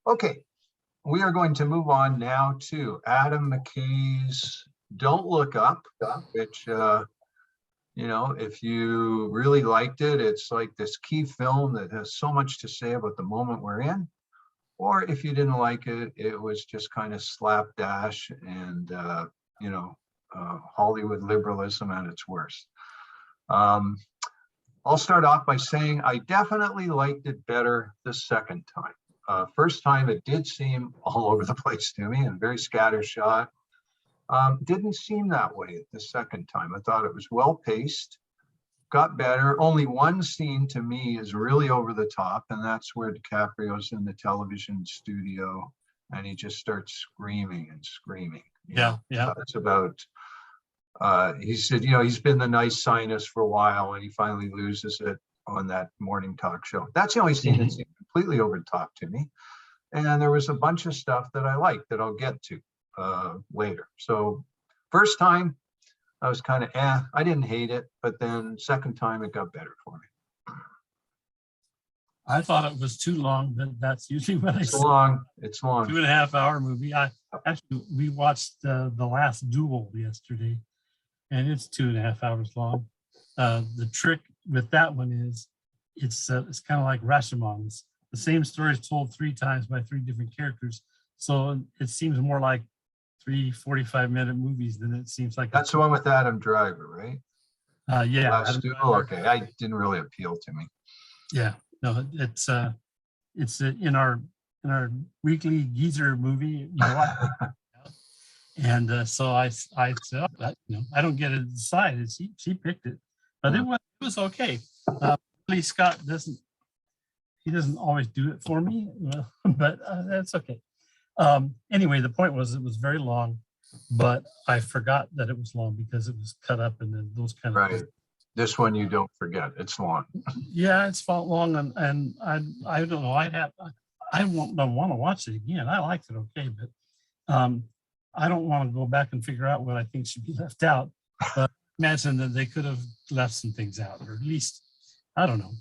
Okay, we are going to move on now to Adam McKay's Don't Look Up, which, if you really liked it, it's like this key film that has so much to say about the moment we're in. Or if you didn't like it, it was just kind of slapdash and, Hollywood liberalism at its worst. I'll start off by saying I definitely liked it better the second time. First time, it did seem all over the place to me and very scattershot. Didn't seem that way the second time. I thought it was well paced, got better. Only one scene to me is really over the top, and that's where DiCaprio's in the television studio and he just starts screaming and screaming. Yeah. It's about, he said, he's been the nice scientist for a while and he finally loses it on that morning talk show. That's the only scene that seemed completely over the top to me. And there was a bunch of stuff that I liked that I'll get to later. So first time, I was kind of, I didn't hate it, but then second time it got better for me. I thought it was too long, but that's usually what I say. It's long. 2.5 hour movie. We watched The Last Duel yesterday, and it's 2.5 hours long. The trick with that one is it's kind of like Rashomon. It's the same story is told 3 times by 3 different characters. So it seems more like 3 45-minute movies than it seems like. That's the one with Adam Driver, right? Yeah. Okay. I didn't really appeal to me. Yeah. No, it's in our weekly geezer movie. And so I said, I don't get to decide. She picked it, but it was okay. Lee Scott doesn't always do it for me, but that's okay. Anyway, the point was it was very long, but I forgot that it was long because it was cut up and then those kind of things. This one you don't forget. It's long. Yeah, it's long, and I don't know. I don't want to watch it again. I liked it okay, but I don't want to go back and figure out what I think should be left out. But imagine that they could have left some things out, or at least I don't know,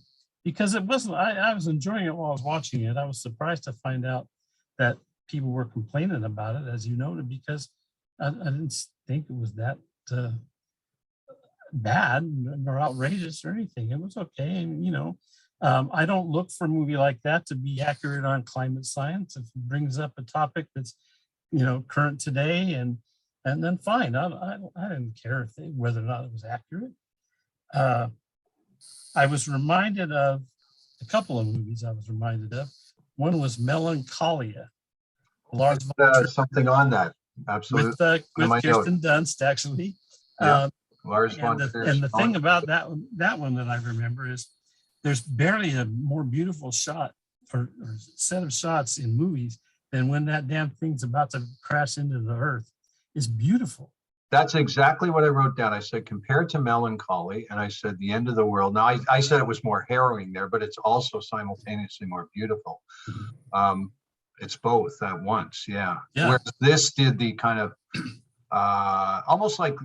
because it wasn't. I was enjoying it while I was watching it. I was surprised to find out that people were complaining about it, as you noted, because I didn't think it was that bad or outrageous or anything. It was okay. And, I don't look for a movie like that to be accurate on climate science. If it brings up a topic that's, current today, and then fine. I didn't care whether or not it was accurate. I was reminded of a couple of movies I was reminded of. One was Melancholia. Lars von something on that. Absolutely. With Kirsten Dunst, actually. Lars von Trier. And the thing about that one that I remember is there's barely a more beautiful shot or set of shots in movies than when that damn thing's about to crash into the earth. It's beautiful. That's exactly what I wrote down. I said, compared to Melancholy, and I said the end of the world. Now, I said it was more harrowing there, but it's also simultaneously more beautiful. It's both at once, yeah. Whereas this did the kind of almost like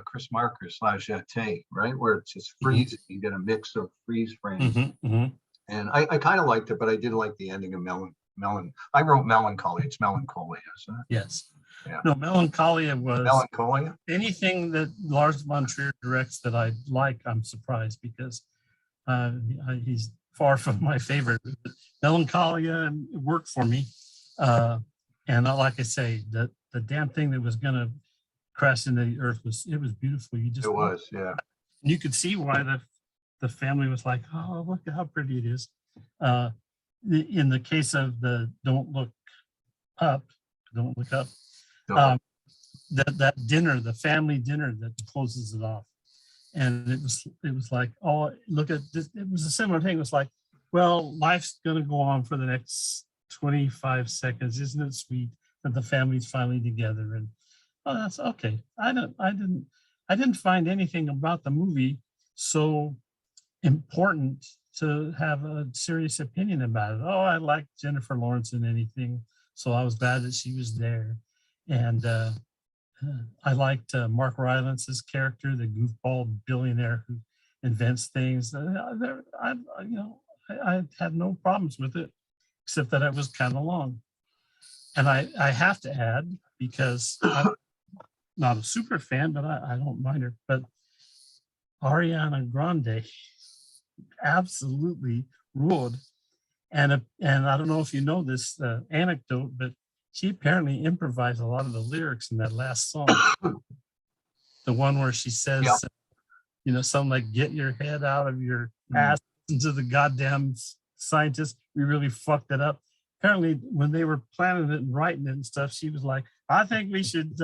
Chris Marker's La Jetée, right? Where it's just freezing. You get a mix of freeze frames. And I kind of liked it, but I did like the ending of I wrote Melancholy. It's Melancholia, isn't it? Yes. Yeah. No, Melancholia was Melancholia. Anything that Lars von Trier directs that I like, I'm surprised because he's far from my favorite. Melancholia worked for me. And like I say, the damn thing that was going to crash into the earth was beautiful. It was, yeah. You could see why the family was like, oh, look at how pretty it is. In the case of the Don't Look Up, that dinner, the family dinner that closes it off. And it was like, oh, look at this. It was a similar thing. It was like, well, life's going to go on for the next 25 seconds. Isn't it sweet that the family's finally together? And oh, that's okay. I didn't find anything about the movie so important to have a serious opinion about it. Oh, I liked Jennifer Lawrence in anything, so I was glad that she was there. And I liked Mark Rylance's character, the goofball billionaire who invents things. I had no problems with it. except that it was kind of long. And I have to add, because I'm not a super fan, but I don't mind her, but Ariana Grande absolutely ruled. And I don't know if you know this anecdote, but she apparently improvised a lot of the lyrics in that last song. The one where she says, Yeah. Something like, get your head out of your ass into the goddamn scientists. We really fucked it up. Apparently, when they were planning it and writing it and stuff, she was like, I think we should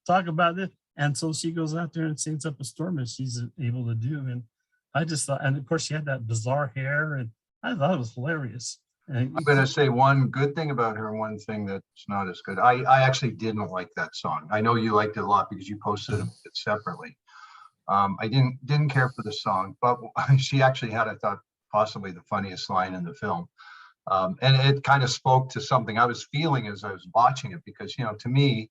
talk about this. And so she goes out there and sings up a storm, as she's able to do. And I just thought, and of course, she had that bizarre hair, and I thought it was hilarious. And I'm going to say one good thing about her and one thing that's not as good. I actually didn't like that song. I know you liked it a lot because you posted it separately. I didn't care for the song, but she actually had, I thought, possibly the funniest line in the film. And it kind of spoke to something I was feeling as I was watching it, because, to me,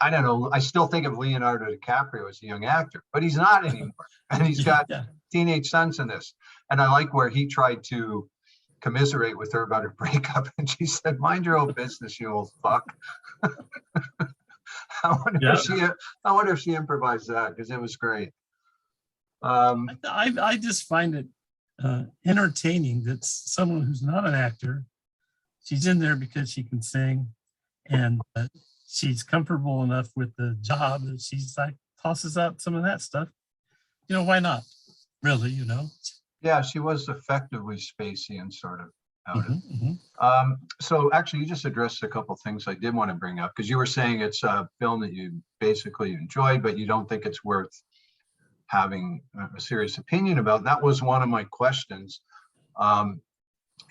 I don't know, I still think of Leonardo DiCaprio as a young actor, but he's not anymore. And he's got teenage sons in this. And I like where he tried to commiserate with her about her breakup, and she said, mind your own business, you old fuck. I wonder if she improvised that, because it was great. I just find it entertaining that someone who's not an actor, she's in there because she can sing, and she's comfortable enough with the job that she's like tosses out some of that stuff. Why not? Really, Yeah, she was effectively spacey and sort of out of it. So actually, you just addressed a couple of things I did want to bring up, because you were saying it's a film that you basically enjoyed, but you don't think it's worth having a serious opinion about. That was one of my questions.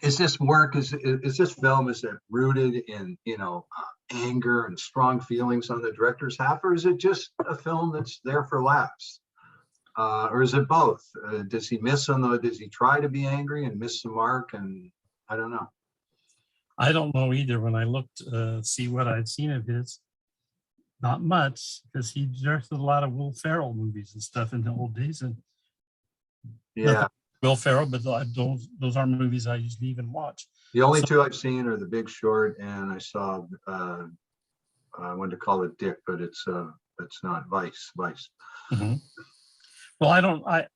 Is this film, is it rooted in, anger and strong feelings on the director's half, or is it just a film that's there for laughs? Or is it both? Does he try to be angry and miss the mark? And I don't know. I don't know either. When I looked, see what I'd seen of his, not much, because he directed a lot of Will Ferrell movies and stuff in the old days. And yeah, Will Ferrell, but those aren't movies I usually even watch. The only two I've seen are The Big Short, and I saw I wanted to call it Dick, but it's not Vice. Mm-hmm. Well,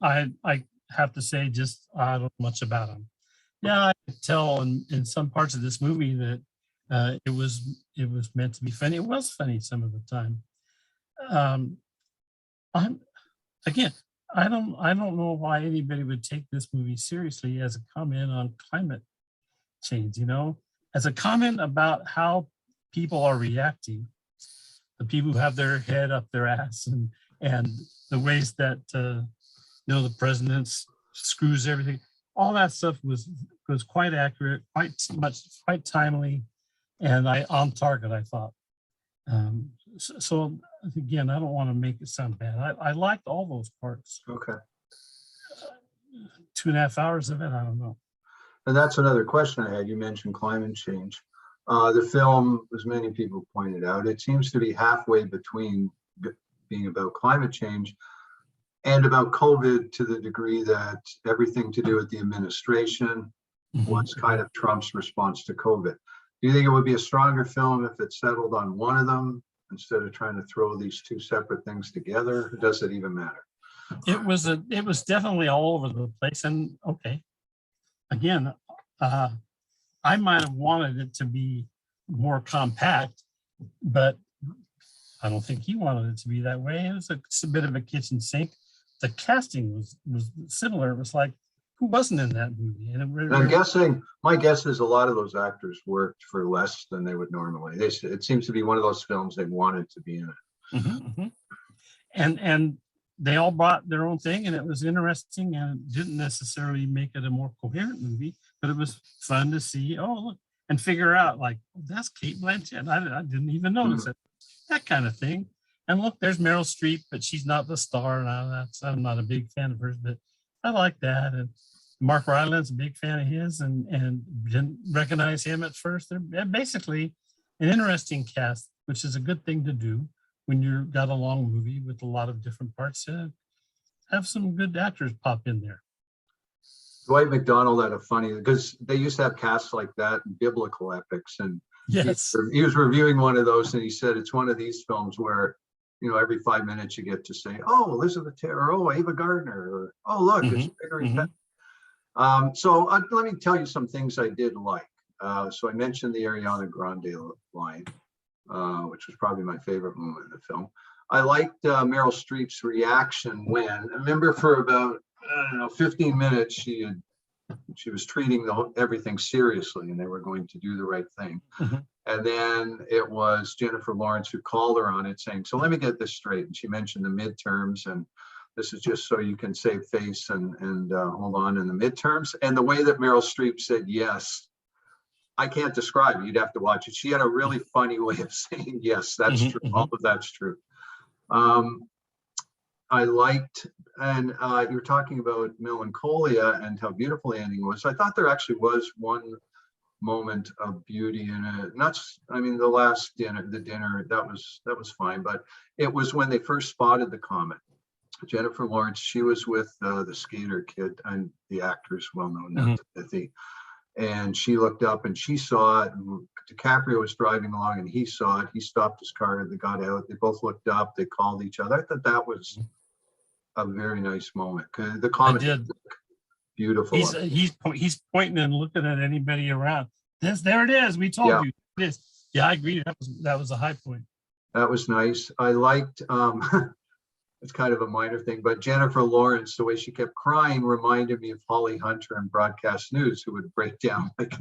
I have to say, just I don't know much about him. Yeah, I could tell in some parts of this movie that it was meant to be funny. It was funny some of the time. I don't know why anybody would take this movie seriously as a comment on climate change, as a comment about how people are reacting, the people who have their head up their ass, and the ways that the president screws everything. All that stuff was quite accurate, quite timely, and on target, I thought. So again, I don't want to make it sound bad. I liked all those parts. Okay. 2.5 hours of it, I don't know. And that's another question I had. You mentioned climate change. The film, as many people pointed out, it seems to be halfway between being about climate change and about COVID, to the degree that everything to do with the administration was kind of Trump's response to COVID. Do you think it would be a stronger film if it settled on one of them instead of trying to throw these two separate things together? Or does it even matter? It was definitely all over the place. And okay, again, I might have wanted it to be more compact, but I don't think he wanted it to be that way. It was a bit of a kitchen sink. The casting was similar. It was like, who wasn't in that movie? And I'm guessing, my guess is a lot of those actors worked for less than they would normally. It seems to be one of those films they wanted to be in it. And they all brought their own thing, and it was interesting, and it didn't necessarily make it a more coherent movie, but it was fun to see, look, and figure out, like, that's Cate Blanchett. I didn't even notice it. That kind of thing. And look, there's Meryl Streep, but she's not the star. And I'm not a big fan of hers, but I like that. And Mark Rylance, a big fan of his, and didn't recognize him at first. They're basically an interesting cast, which is a good thing to do when you've got a long movie with a lot of different parts. Have some good actors pop in there. Dwight McDonald had a funny, because they used to have casts like that in biblical epics, and Yes. he was reviewing one of those, and he said it's one of these films where, every 5 minutes you get to say, "Oh, Elizabeth Taylor," "Oh, Ava Gardner," or "Oh, look, it's Gregory Peck." So let me tell you some things I did like. So I mentioned the Ariana Grande line, which was probably my favorite moment in the film. I liked Meryl Streep's reaction when, I remember for about, I don't know, 15 minutes, she was treating everything seriously, and they were going to do the right thing. And then it was Jennifer Lawrence who called her on it, saying, "So let me get this straight." And she mentioned the midterms, and this is just so you can save face and hold on in the midterms. And the way that Meryl Streep said yes, I can't describe it. You'd have to watch it. She had a really funny way of saying yes. That's true. All of that's true. I liked, and you were talking about Melancholia and how beautiful the ending was. I thought there actually was one moment of beauty in it. The last dinner, that was fine, but it was when they first spotted the comet. Jennifer Lawrence, she was with the skater kid, and the actor's well known now, Timothy. And she looked up and she saw it. And DiCaprio was driving along and he saw it. He stopped his car. They got out. They both looked up. They called each other. I thought that was a very nice moment. The comet is beautiful. He's pointing and looking at anybody around. There it is. We told you it is. Yeah, I agree. That was a high point. That was nice. I liked. It's kind of a minor thing, but Jennifer Lawrence, the way she kept crying reminded me of Holly Hunter in Broadcast News, who would break down like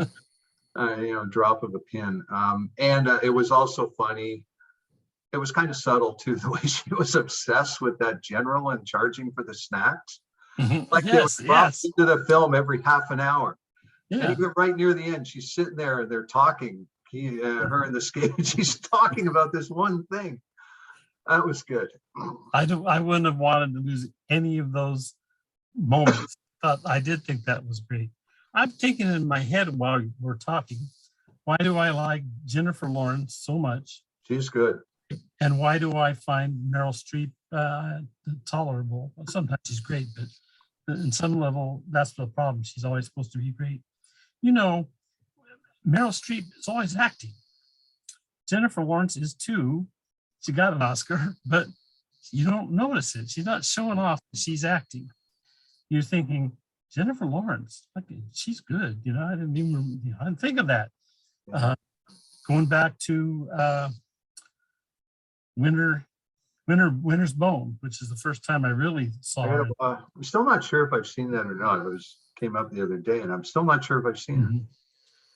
drop of a pin. And it was also funny. It was kind of subtle too, the way she was obsessed with that general and charging for the snacks. Like they would drop into the film every half an hour. Yeah. And even right near the end, she's sitting there and they're talking. Her and the skate, she's talking about this one thing. That was good. I wouldn't have wanted to lose any of those moments. I did think that was great. I'm thinking in my head while we're talking, why do I like Jennifer Lawrence so much? She's good. And why do I find Meryl Streep tolerable? Sometimes she's great, but in some level, that's the problem. She's always supposed to be great. Meryl Streep is always acting. Jennifer Lawrence is too. She got an Oscar, but you don't notice it. She's not showing off that she's acting. You're thinking, Jennifer Lawrence, she's good. I didn't think of that. Going back to Winter's Bone, which is the first time I really saw it. I'm still not sure if I've seen that or not. It came up the other day, and I'm still not sure if I've seen it.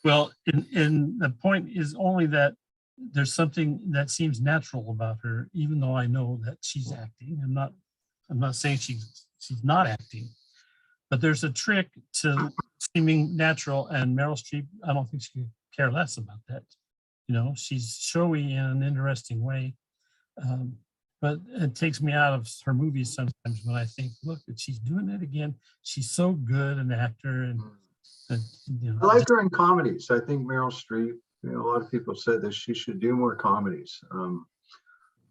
Well, in the point is only that there's something that seems natural about her, even though I know that she's acting. I'm not saying she's not acting, but there's a trick to seeming natural, and Meryl Streep, I don't think she could care less about that. She's showy in an interesting way, but it takes me out of her movies sometimes when I think, look, she's doing it again. She's so good an actor, and I like her in comedies. I think Meryl Streep, a lot of people said that she should do more comedies.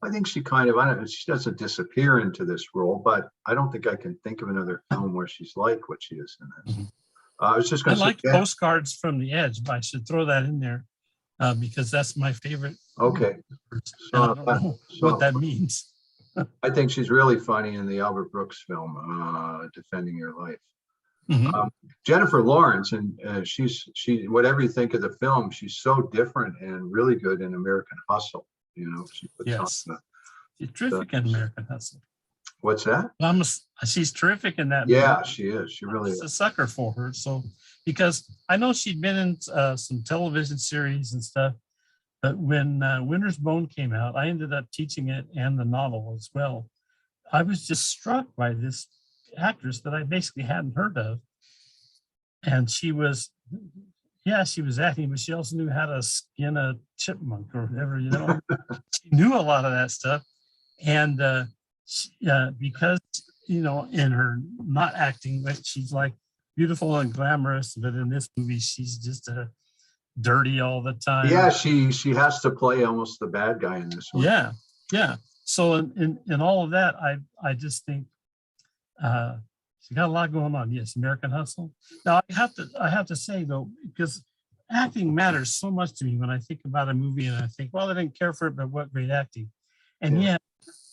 I think she she doesn't disappear into this role, but I don't think I can think of another film where she's like what she is in this. I was just going to say, like Postcards from the Edge, but I should throw that in there because that's my favorite. Okay. I don't know what that means. I think she's really funny in the Albert Brooks film, Defending Your Life. Jennifer Lawrence, and she whatever you think of the film, she's so different and really good in American Hustle. She puts on she's terrific in American Hustle. What's that? She's terrific in that. Yeah, movie. she is. She really is. A sucker for her. So, because I know she'd been in some television series and stuff, but when Winter's Bone came out, I ended up teaching it and the novel as well. I was just struck by this actress that I basically hadn't heard of, and she was acting, but she also knew how to skin a chipmunk or whatever. She knew a lot of that stuff, and because in her not acting, but she's like beautiful and glamorous, but in this movie she's just dirty all the time. Yeah, she has to play almost the bad guy in this one. Yeah. So in all of that, I just think She got a lot going on. Yes, American Hustle. Now I have to say though, because acting matters so much to me when I think about a movie and I think, well, I didn't care for it, but what great acting. And Yeah. yet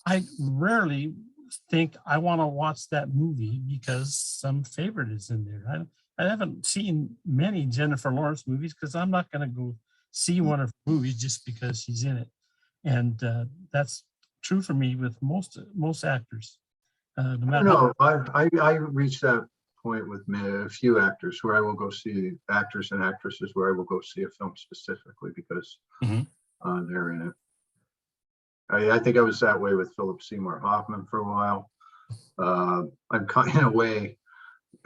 I rarely think I want to watch that movie because some favorite is in there. I haven't seen many Jennifer Lawrence movies because I'm not going to go see one of her movies just because she's in it. And that's true for me with most actors. No I don't matter know. I reached that point with a few actors where I will go see actors and actresses where I will go see a film specifically because Mhm. they're in it. I think I was that way with Philip Seymour Hoffman for a while. I'm kind in a way,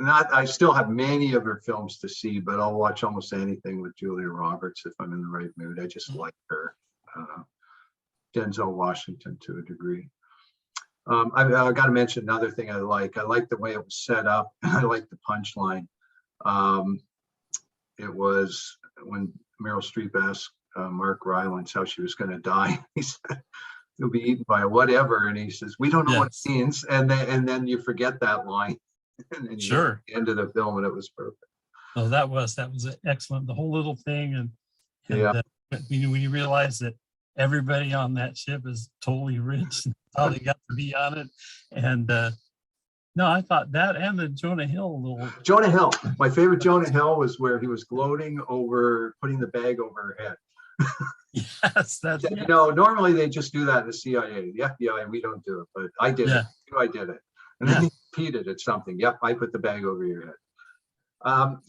I still have many of her films to see, but I'll watch almost anything with Julia Roberts if I'm in the right mood. I just like her. Denzel Washington to a degree. I got to mention another thing I like. I like the way it was set up. I like the punchline. It was when Meryl Streep asked Mark Rylance how she was going to die. He said, "You'll be eaten by whatever," and he says, "We don't know what Yes, it means." And then you forget that line, and then you get to sure. the end of the film, and it was perfect. Oh, that was excellent. The whole little thing, Yeah. and when you realize that everybody on that ship is totally rich and how they got to be on it, and no, I thought that and the Jonah Hill little Jonah Hill. My favorite Jonah Hill was where he was gloating over putting the bag over her head. yes, that's Said, normally they just do that in the CIA, the FBI. We don't do it, but I did yeah, it. I did it. And then he repeated it something. Yep, I put the bag over your head.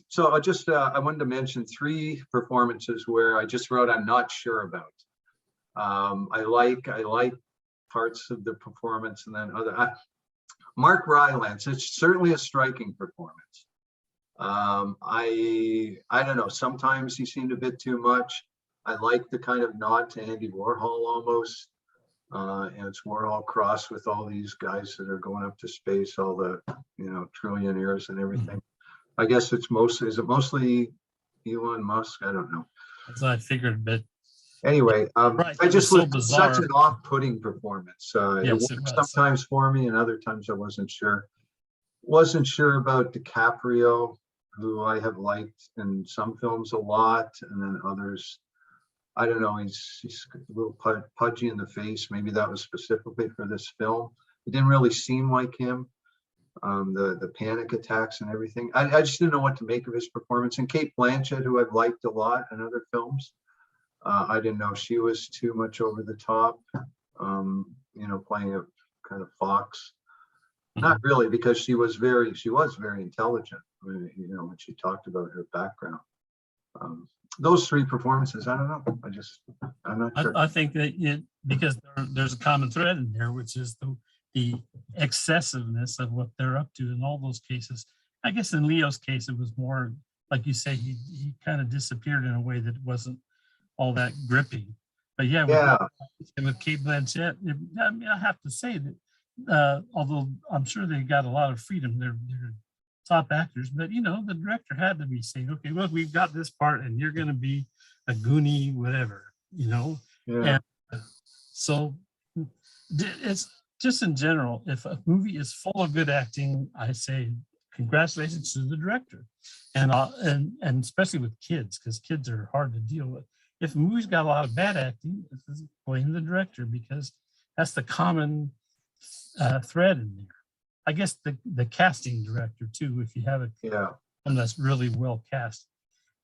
So I wanted to mention 3 performances where I just wrote I'm not sure about. I like parts of the performance, and then Mark Rylance. It's certainly a striking performance. I don't know. Sometimes he seemed a bit too much. I like the kind of nod to Andy Warhol almost. And it's Warhol crossed with all these guys that are going up to space, all the trillionaires and everything. I guess is it mostly Elon Musk? I don't know. as I figured, but Anyway, right, I it just was so was such bizarre. an off-putting performance. It Yes, it worked was. sometimes for me, and other times I wasn't sure. Wasn't sure about DiCaprio, who I have liked in some films a lot, and then others, I don't know. He's a little pudgy in the face. Maybe that was specifically for this film. It didn't really seem like him. The panic attacks and everything. I just didn't know what to make of his performance. And Kate Blanchett, who I've liked a lot in other films, I didn't know she was too much over the top. Playing a kind of fox. Not really, because she was very intelligent. When she talked about her background. Those 3 performances, I don't know. I'm not sure. I think that because there's a common thread in there, which is the excessiveness of what they're up to in all those cases. I guess in Leo's case, it was more like you say, he kind of disappeared in a way that wasn't all that gripping. But yeah, with Kate Blanchett, I have to say that although I'm sure they got a lot of freedom, they're top actors, but the director had to be saying, okay, well, we've got this part and you're going to be a Goonie, whatever, Yeah. And so it's just in general, if a movie is full of good acting, I say congratulations to the director, and especially with kids, because kids are hard to deal with. If a movie's got a lot of bad acting, blame the director, because that's the common thread in there. I guess the casting director too, if you have one that's really well cast.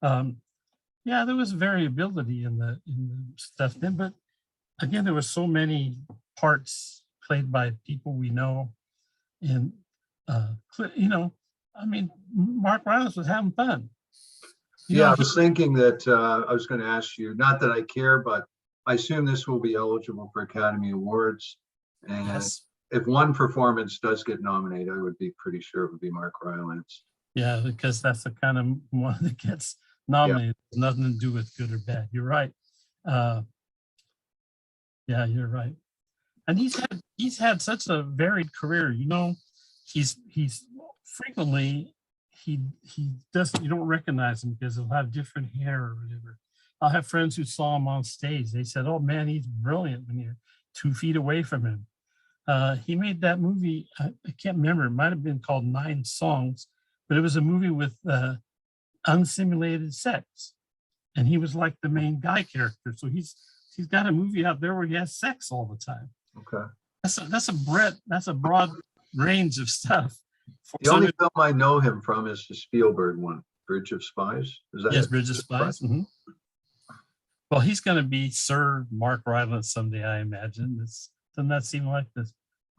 There was variability in the stuff then, but again, there was so many parts played by people we know, and Mark Rylance was having fun. I was thinking that I was going to ask you, not that I care, but I assume this will be eligible for Academy Awards, and yes. If one performance does get nominated, I would be pretty sure it would be Mark Rylance. Yeah, because that's the kind of one that gets nominated. Yeah. Nothing to do with good or bad. You're right. You're right. And he's had such a varied career. He's frequently he doesn't, you don't recognize him because he'll have different hair or whatever. I'll have friends who saw him on stage. They said, "Oh man, he's brilliant when you're 2 feet away from him." He made that movie. I can't remember. It might have been called 9 Songs, but it was a movie with unsimulated sex, and he was like the main guy character. So he's got a movie out there where he has sex all the time. Okay. That's a broad range of stuff. The only film I know him from is the Spielberg one, Bridge of Spies. Is that Yes, it? Bridge of Spies. Mhm. Well, he's going to be Sir Mark Rylance someday, I imagine. Doesn't that seem like the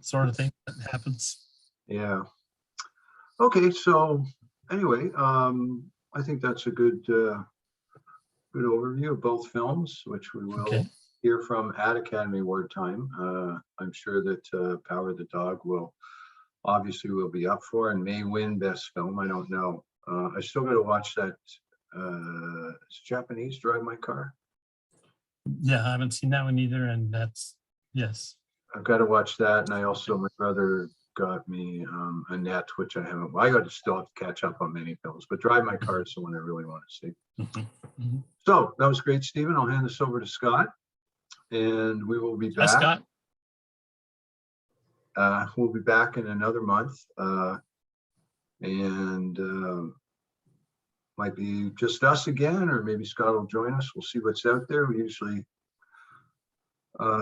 sort of thing that happens? Yeah. Okay, so anyway, I think that's a good overview of both films, which we will Okay. hear from at Academy Award time. I'm sure that Power of the Dog will be up for and may win Best Film. I don't know. I still got to watch that. It's Japanese Drive My Car. Yeah, I haven't seen that one either, and yes. I've got to watch that, and I also, my brother got me a net, which I haven't. I got to still have to catch up on many films, but Drive My Car is the one I really want to see. So that was great, Stephen. I'll hand this over to Scott, and we will be back. Scott. We'll be back in another month, and might be just us again, or maybe Scott will join us. We'll see what's out there. We usually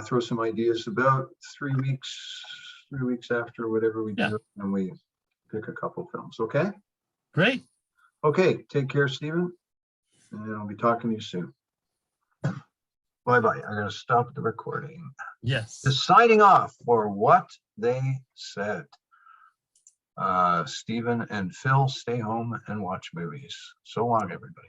throw some ideas about 3 weeks after whatever we do, and we pick a couple films. Okay. Great. Okay. Take care, Stephen, and I'll be talking to you soon. Bye-bye. I'm going to stop the recording. Yes. Just signing off for What They Said. Stephen and Phil, stay home and watch movies. So long, everybody.